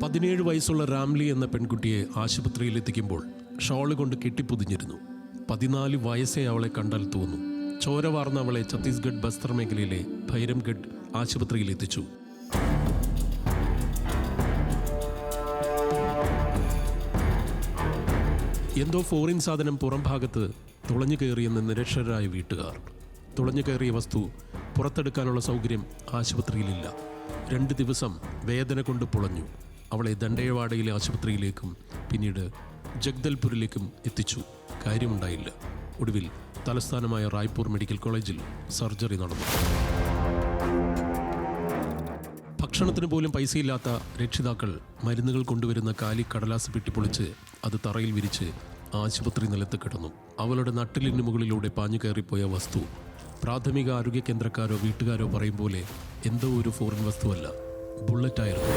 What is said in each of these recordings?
17 വയസ്സുള്ള രാംലി എന്ന പെൺകുട്ടിയെ ആശുപത്രിയിൽ എത്തിക്കുമ്പോൾ ഷോള് കൊണ്ട് കെട്ടിപ്പൊതിഞ്ഞിരുന്നു. 14 വയസ്സേ അവളെ കണ്ടാൽ തോന്നും. ചോര വാർന്ന അവളെ ഛത്തീസ്ഗഡ് ബസ്തർ മേഖലയിലെ ഭൈരംഗഡ് ആശുപത്രിയിൽ എത്തിച്ചു. എന്തോ ഫോറിൻ സാധനം പുറം ഭാഗത്ത് തുളഞ്ഞു കയറിയെന്ന് നിരക്ഷരായ വീട്ടുകാർ. തുളഞ്ഞു കയറിയ വസ്തു പുറത്തെടുക്കാനുള്ള സൗകര്യം ആശുപത്രിയിലില്ല. 2 ദിവസം വേദന കൊണ്ട് പുളഞ്ഞു. അവളെ ദണ്ഡേവാഡയിലെ ആശുപത്രിയിലേക്കും പിന്നീട് ജഗ്ദൽപൂരിലേക്കും എത്തിച്ചു. കാര്യമുണ്ടായില്ല. ഒടുവിൽ തലസ്ഥാനമായ റായ്പൂർ മെഡിക്കൽ കോളേജിൽ സർജറി നടന്നു. ഭക്ഷണത്തിന് പോലും പൈസയില്ലാത്ത രക്ഷിതാക്കൾ മരുന്നുകൾ കൊണ്ടുവരുന്ന കാലി കടലാസ് പെട്ടിപ്പൊളിച്ച് അത് തറയിൽ വിരിച്ച് ആശുപത്രി നിലത്ത് കിടന്നു. അവളുടെ നട്ടിലിന് മുകളിലൂടെ പാഞ്ഞു കയറിപ്പോയ വസ്തു പ്രാഥമിക ആരോഗ്യ കേന്ദ്രക്കാരോ വീട്ടുകാരോ പറയും പോലെ എന്തോ ഒരു ഫോറിൻ വസ്തുവല്ല, ബുള്ളറ്റായിരുന്നു.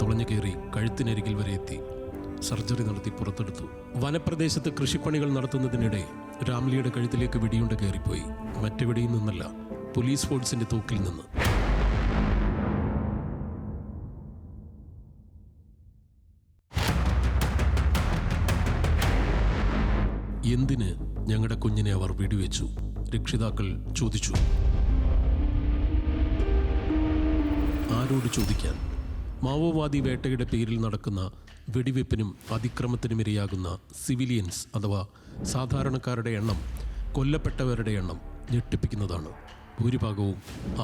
തുളഞ്ഞു കയറി കഴുത്തിനരികിൽ വരെ എത്തി. സർജറി നടത്തി പുറത്തെടുത്തു. വനപ്രദേശത്ത് കൃഷിപ്പണികൾ നടത്തുന്നതിനിടെ രാംലിയുടെ കഴുത്തിലേക്ക് വെടിയുണ്ട കയറിപ്പോയി. മറ്റെവിടെയിൽ നിന്നല്ല, പോലീസ് ഫോഴ്സിന്റെ തോക്കിൽ നിന്ന്. എന്തിന് ഞങ്ങളുടെ കുഞ്ഞിനെ അവർ വെടിവെച്ചു? രക്ഷിതാക്കൾ ചോദിച്ചു. ആരോട് ചോദിക്കാൻ? മാവോവാദി വേട്ടയുടെ പേരിൽ നടക്കുന്ന വെടിവെപ്പിനും അതിക്രമത്തിനും ഇരയാകുന്ന സിവിലിയൻസ് അഥവാ സാധാരണക്കാരുടെ എണ്ണം, കൊല്ലപ്പെട്ടവരുടെ എണ്ണം ഞെട്ടിപ്പിക്കുന്നതാണ്. ഭൂരിഭാഗവും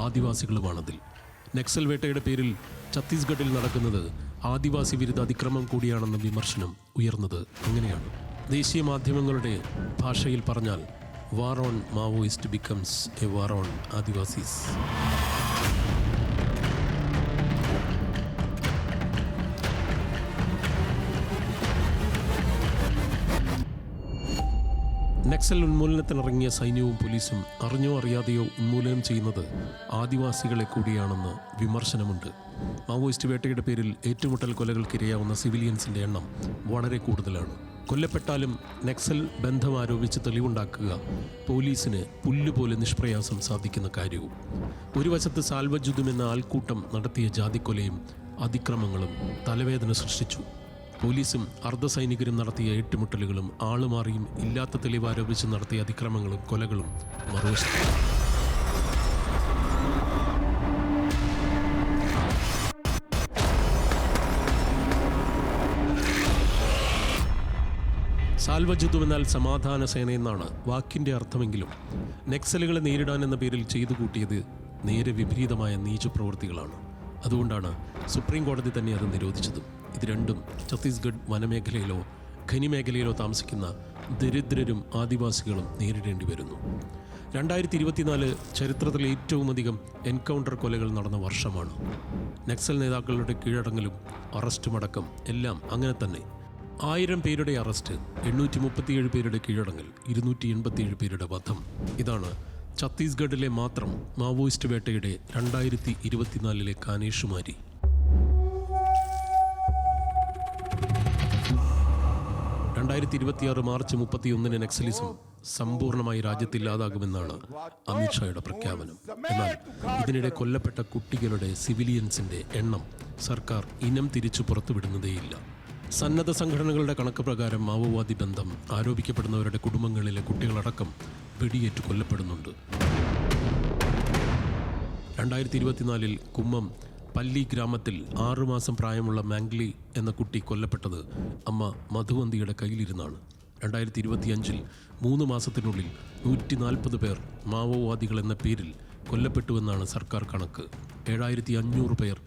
ആദിവാസികളുമാണതിൽ. നക്സൽ വേട്ടയുടെ പേരിൽ ഛത്തീസ്ഗഡിൽ നടക്കുന്നത് ആദിവാസി വിരുദ്ധ അതിക്രമം കൂടിയാണെന്ന വിമർശനം ഉയർന്നത് അങ്ങനെയാണ്. ദേശീയ മാധ്യമങ്ങളുടെ ഭാഷയിൽ പറഞ്ഞാൽ war on Maoist becomes a war on Adivasis. Naxal ഉന്മൂലനത്തിനിറങ്ങിയ സൈന്യവും പോലീസും അറിഞ്ഞോ അറിയാതെയോ ഉന്മൂലനം ചെയ്യുന്നത് ആദിവാസികളെ കൂടിയാണെന്ന് വിമർശനമുണ്ട്. മാവോയിസ്റ്റ് വേട്ടയുടെ പേരിൽ ഏറ്റുമുട്ടൽ കൊലകൾക്കിരയാവുന്ന സിവിലിയൻസിൻ്റെ എണ്ണം വളരെ കൂടുതലാണ്. കൊല്ലപ്പെട്ടാലും നക്സൽ ബന്ധം ആരോപിച്ച് തെളിവുണ്ടാക്കുക പോലീസിന് പുല്ലുപോലെ നിഷ്പ്രയാസം സാധിക്കുന്ന കാര്യവും. ഒരു വശത്ത് സാൽവജുദും എന്ന ആൾക്കൂട്ടം നടത്തിയ ജാതിക്കൊലയും അതിക്രമങ്ങളും തലവേദന സൃഷ്ടിച്ചു. പോലീസും അർദ്ധസൈനികരും നടത്തിയ ഏറ്റുമുട്ടലുകളും ആളുമാറിയും ഇല്ലാത്ത തെളിവ് ആരോപിച്ച് നടത്തിയ അതിക്രമങ്ങളും കൊലകളും മറുവശത്ത്. സാൽവജുദു എന്നാൽ സമാധാന സേന എന്നാണ് വാക്കിൻ്റെ അർത്ഥമെങ്കിലും നക്സലുകളെ നേരിടാൻ എന്ന പേരിൽ ചെയ്തു കൂട്ടിയത് നേരെ വിപരീതമായ നീചപ്രവൃത്തികളാണ്. അതുകൊണ്ടാണ് സുപ്രീം കോടതി തന്നെ അത് നിരോധിച്ചതും. ഇത് രണ്ടും ഛത്തീസ്ഗഡ് വനമേഖലയിലോ ഖനിമേഖലയിലോ താമസിക്കുന്ന ദരിദ്രരും ആദിവാസികളും നേരിടേണ്ടി വരുന്നു. 2024 ചരിത്രത്തിൽ ഏറ്റവും അധികം എൻകൗണ്ടർ കൊലകൾ നടന്ന വർഷമാണ്. നക്സൽ നേതാക്കളുടെ കീഴടങ്ങലും അറസ്റ്റുമടക്കം എല്ലാം അങ്ങനെ തന്നെ. 1000 പേരുടെ അറസ്റ്റ്, 837 പേരുടെ കീഴടങ്ങൽ, 287 പേരുടെ വധം. ഇതാണ് ഛത്തീസ്ഗഡിലെ മാത്രം മാവോയിസ്റ്റ് വേട്ടയുടെ 2024 കാനേഷുമാരി. 2026 മാർച്ച് 31 നക്സലിസം സമ്പൂർണ്ണമായി രാജ്യത്തില്ലാതാകുമെന്നാണ് അമിത്ഷായുടെ പ്രഖ്യാപനം. എന്നാൽ ഇതിനിടെ കൊല്ലപ്പെട്ട കുട്ടികളുടെ സിവിലിയൻസിന്റെ എണ്ണം സർക്കാർ ഇനം തിരിച്ചു പുറത്തുവിടുന്നതേയില്ല. സന്നദ്ധ സംഘടനകളുടെ കണക്ക് പ്രകാരം മാവോവാദി ബന്ധം ആരോപിക്കപ്പെടുന്നവരുടെ കുടുംബങ്ങളിലെ കുട്ടികളടക്കം വെടിയേറ്റ് കൊല്ലപ്പെടുന്നുണ്ട്. 2024 കുമ്മം പല്ലി ഗ്രാമത്തിൽ 6 മാസം പ്രായമുള്ള മാംഗ്ലി എന്ന കുട്ടി കൊല്ലപ്പെട്ടത് അമ്മ മധുവന്തിയുടെ കയ്യിലിരുന്നാണ്. 2025 3 മാസത്തിനുള്ളിൽ 140 പേർ മാവോവാദികൾ എന്ന പേരിൽ കൊല്ലപ്പെട്ടുവെന്നാണ് സർക്കാർ കണക്ക്. 7500 പേർ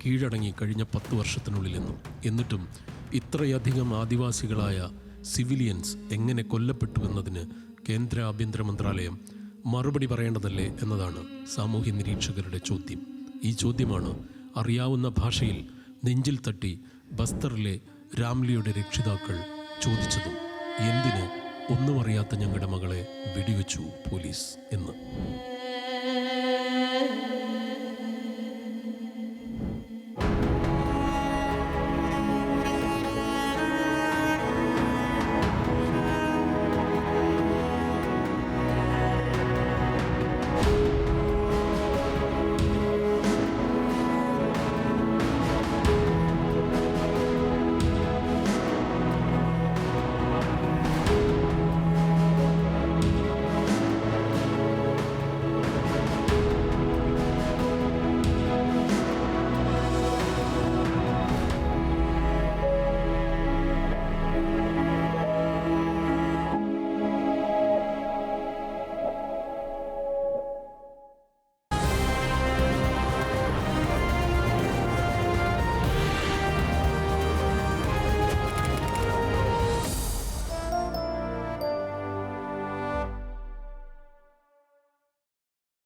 കീഴടങ്ങി കഴിഞ്ഞ 10 വർഷത്തിനുള്ളിലെന്നും. എന്നിട്ടും ഇത്രയധികം ആദിവാസികളായ സിവിലിയൻസ് എങ്ങനെ കൊല്ലപ്പെട്ടുവെന്നതിന് കേന്ദ്ര ആഭ്യന്തര മന്ത്രാലയം മറുപടി പറയേണ്ടതല്ലേ എന്നതാണ് സാമൂഹ്യ നിരീക്ഷകരുടെ ചോദ്യം. ഈ ചോദ്യമാണ് അറിയാവുന്ന ഭാഷയിൽ നെഞ്ചിൽ തട്ടി ബസ്തറിലെ രാംലിയുടെ രക്ഷിതാക്കൾ ചോദിച്ചതും. എന്തിന് ഒന്നും അറിയാത്ത ഞങ്ങളുടെ മകളെ വെടിവെച്ചു പോലീസ് എന്ന്.